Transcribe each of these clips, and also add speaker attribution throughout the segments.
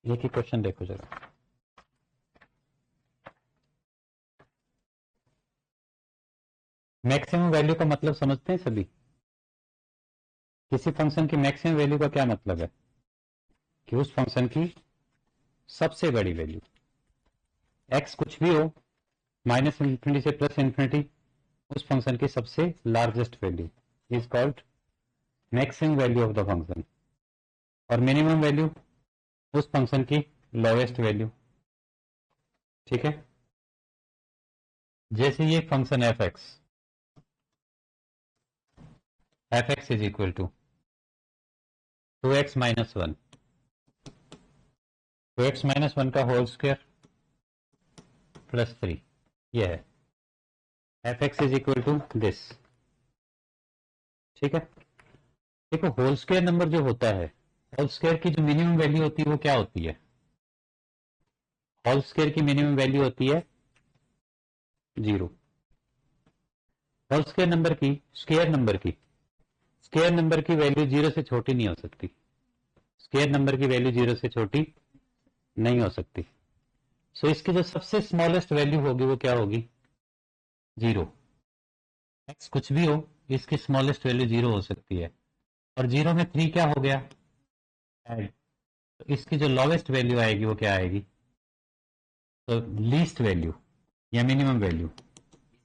Speaker 1: ये की क्वेश्चन देखो जरा। मैक्सिमम वैल्यू का मतलब समझते हैं सभी? किसी फंक्शन की मैक्सिमम वैल्यू का क्या मतलब है? कि उस फंक्शन की सबसे बड़ी वैल्यू, एक्स कुछ भी हो, माइनस इंफिनिटी से प्लस इंफिनिटी, उस फंक्शन की सबसे largest value is called maximum value of the function. और मिनिमम वैल्यू उस फंक्शन की लोएस्ट वैल्यू। ठीक है। जैसे ये function f x is equal to 2x-1, 2x-1 का होल स्क्वायर प्लस 3, ये है f x is equal to this. ठीक है। देखो होल स्क्वायर नंबर जो होता है, होल स्क्वायर की जो मिनिमम वैल्यू होती है वो क्या होती है? होल स्क्वायर की मिनिमम वैल्यू होती है 0। होल स्क्वायर नंबर की, स्क्वायर नंबर की वैल्यू 0 से छोटी नहीं हो सकती। स्क्वायर नंबर की वैल्यू 0 से छोटी नहीं हो सकती। सो इसकी जो सबसे स्मॉलेस्ट वैल्यू होगी वो क्या होगी? 0। एक्स कुछ भी हो, इसकी स्मॉलेस्ट वैल्यू 0 हो सकती है। और 0 में 3 क्या हो गया? ऐड। तो इसकी जो लोवेस्ट वैल्यू आएगी वो क्या आएगी? तो लीस्ट वैल्यू या मिनिमम वैल्यू।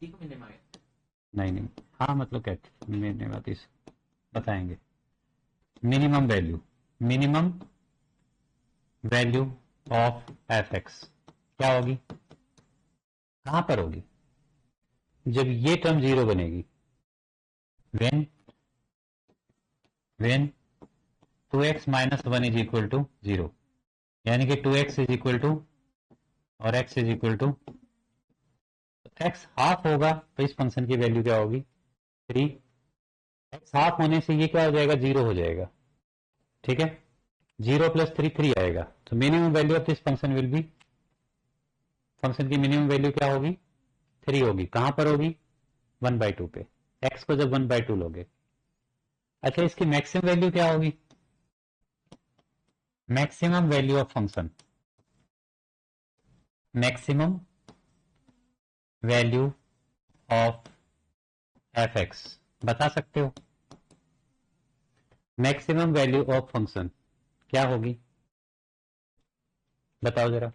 Speaker 1: नहीं नहीं, हाँ मतलब क्या, मैंने बात इस बताएंगे। Minimum value, minimum value of f x क्या होगी? कहां पर होगी? जब ये टर्म 0 बनेगी। When when 2x-1 is equal to 0, यानी कि 2x इज इक्वल टू, और x is equal to, x half होगा तो इस फंक्शन की वैल्यू क्या होगी? 3। x हाफ होने से ये क्या हो जाएगा? 0 हो जाएगा। ठीक है। 0 प्लस 3 3 आएगा, तो minimum value of this function will be, function की मिनिमम वैल्यू क्या होगी? 3 होगी। कहां पर होगी? 1/2 पे। x को जब 1/2 लोगे। अच्छा, इसकी मैक्सिमम वैल्यू क्या होगी? Maximum value of function, maximum value of f x बता सकते हो? मैक्सिमम वैल्यू ऑफ फंक्शन क्या होगी? बताओ जरा।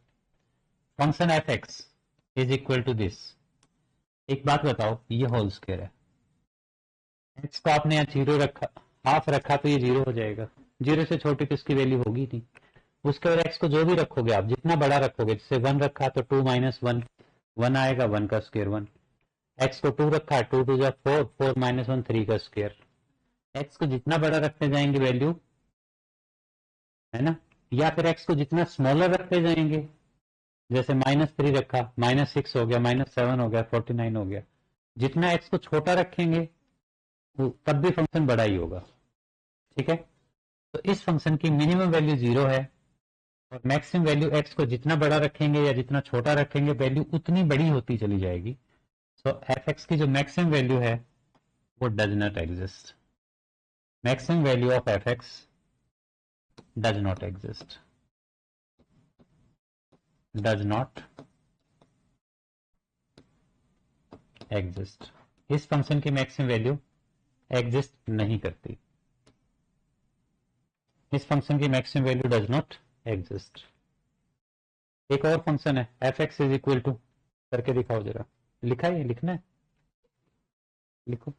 Speaker 1: Function f x is equal to this. एक बात बताओ, ये होल स्क्वायर है, एक्स को आपने यहाँ 0 रखा, हाफ रखा, तो ये 0 हो जाएगा। 0 से छोटी तो इसकी वैल्यू होगी नहीं। उसके बाद एक्स को जो भी रखोगे आप, जितना बड़ा रखोगे, जैसे 1 रखा तो 2-1, 1 आएगा, 1 का स्क्वायर 1। एक्स को 2 रखा है, 2 जा 4, 4-1 3 का स्क्वायर। एक्स को जितना बड़ा रखते जाएंगे वैल्यू, है ना? या फिर एक्स को जितना स्मॉलर रखते जाएंगे, जैसे -3 रखा, -6 हो गया, -7 हो गया, 49 हो गया। जितना एक्स को छोटा रखेंगे तब भी फंक्शन बड़ा ही होगा। ठीक है। तो इस फंक्शन की मिनिमम वैल्यू 0 है, और मैक्सिमम वैल्यू एक्स को जितना बड़ा रखेंगे या जितना छोटा रखेंगे वैल्यू उतनी बड़ी होती चली जाएगी। सो एफ एक्स की जो मैक्सिमम वैल्यू है वो does not exist. Maximum value of f x does not exist, does not exist. इस फंक्शन की मैक्सिमम वैल्यू एग्जिस्ट नहीं करती। इस फंक्शन की maximum value does not exist. एक और फंक्शन है f x is equal to, करके दिखाओ जरा। लिखा है? लिखना है, लिखो।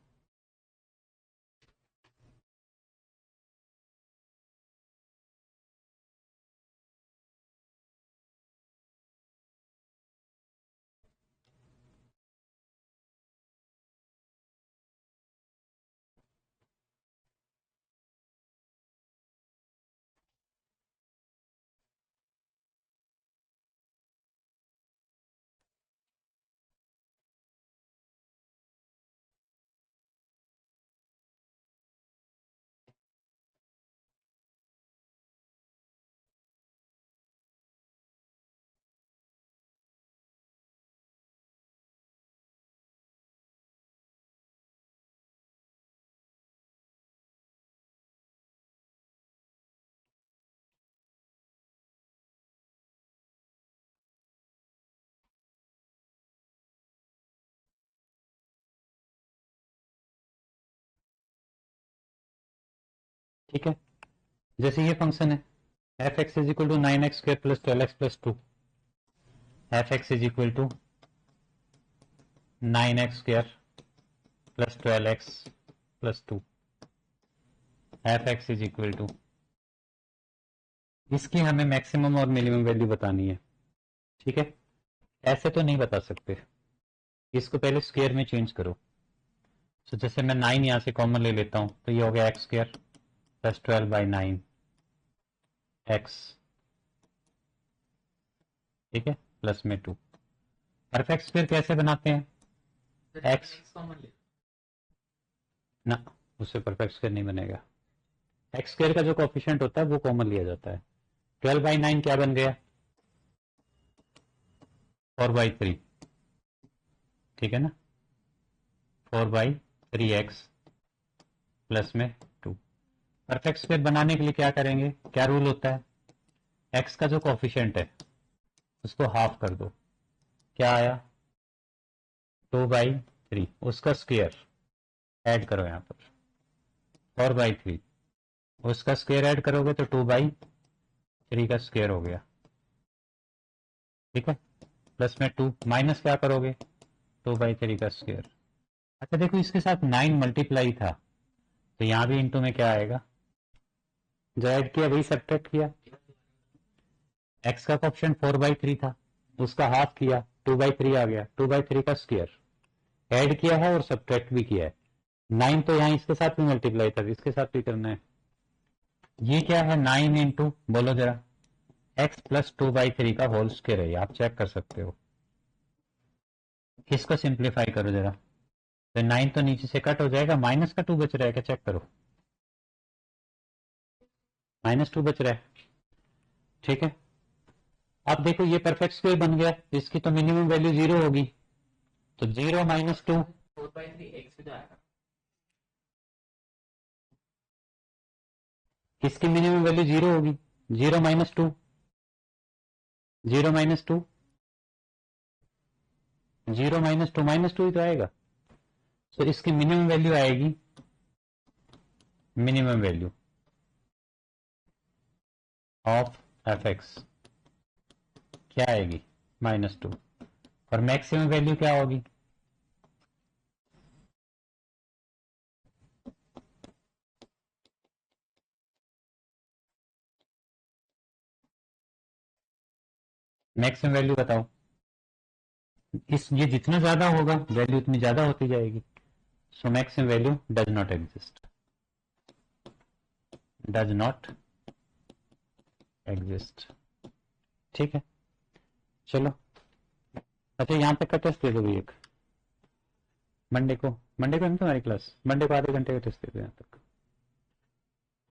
Speaker 1: ठीक है, जैसे ये फंक्शन है f x is equal to 9x square plus 12x plus 2, f x is equal to 9x square plus 12x plus 2, f x is equal to, इसकी हमें मैक्सिमम और मिनिमम वैल्यू बतानी है। ठीक है, ऐसे तो नहीं बता सकते, इसको पहले स्क्वायर में चेंज करो। तो जैसे मैं 9 यहां से कॉमन ले लेता हूं तो ये हो गया एक्स स्क्वायर प्लस 12/9 एक्स, ठीक है, प्लस में 2। परफेक्ट स्क्वायर कैसे बनाते हैं? एक्स ना, उससे परफेक्ट स्क्वायर नहीं बनेगा। एक्स स्क्वायर का जो कोफिशिएंट होता है वो कॉमन लिया जाता है। 12/9 क्या बन गया? 4/3, ठीक है ना, 4/3x प्लस में 2। परफेक्ट स्क्वायर बनाने के लिए क्या करेंगे? क्या रूल होता है? x का जो कोफिशिएंट है उसको हाफ कर दो, क्या आया? 2/3, उसका स्क्वायर ऐड करो यहां पर, 4/3, उसका स्क्वायर ऐड करोगे तो 2/3 का स्क्वायर हो गया, ठीक है, प्लस में 2, माइनस क्या करोगे? 2/3 का स्क्वायर। अच्छा देखो, इसके साथ 9 मल्टीप्लाई था तो यहां भी इंटू में क्या आएगा? जो ऐड किया वही सब्ट्रैक्ट किया। x का ऑप्शन 4/3 था, उसका हाफ किया, 2/3 आ गया, 2/3 का स्क्वायर ऐड किया है और सब्ट्रैक्ट भी किया है। 9 तो यहाँ इसके साथ भी मल्टीप्लाई था, इसके साथ भी करना है। ये क्या है? 9 इंटू, बोलो जरा, x प्लस 2/3 का होल स्क्वायर है, आप चेक कर सकते हो। इसको सिंप्लीफाई करो जरा, तो 9 तो नीचे से कट हो जाएगा, माइनस का 2 बच रहा है क्या? चेक करो, -2 बच रहा है, ठीक है। अब देखो ये परफेक्ट स्क्वायर बन गया, इसकी तो मिनिमम वैल्यू 0 होगी, तो 0 - 2,
Speaker 2: 4/3x आएगा।
Speaker 1: इसकी मिनिमम वैल्यू 0 होगी, 0 - 2, 0 - 2, 0 - 2, -2 ही तो आएगा। तो इसकी मिनिमम वैल्यू आएगी, minimum value of f x क्या आएगी? -2। और मैक्सिमम वैल्यू क्या होगी? मैक्सिमम वैल्यू बताओ। ये जितना ज्यादा होगा वैल्यू उतनी ज्यादा होती जाएगी। So maximum value does not exist, does not exist, ठीक है। चलो, अच्छा यहां तक का टेस्ट दे दो भी एक, मंडे को है ना तुम्हारी क्लास? मंडे को आधे घंटे का टेस्ट दे दो यहाँ तक।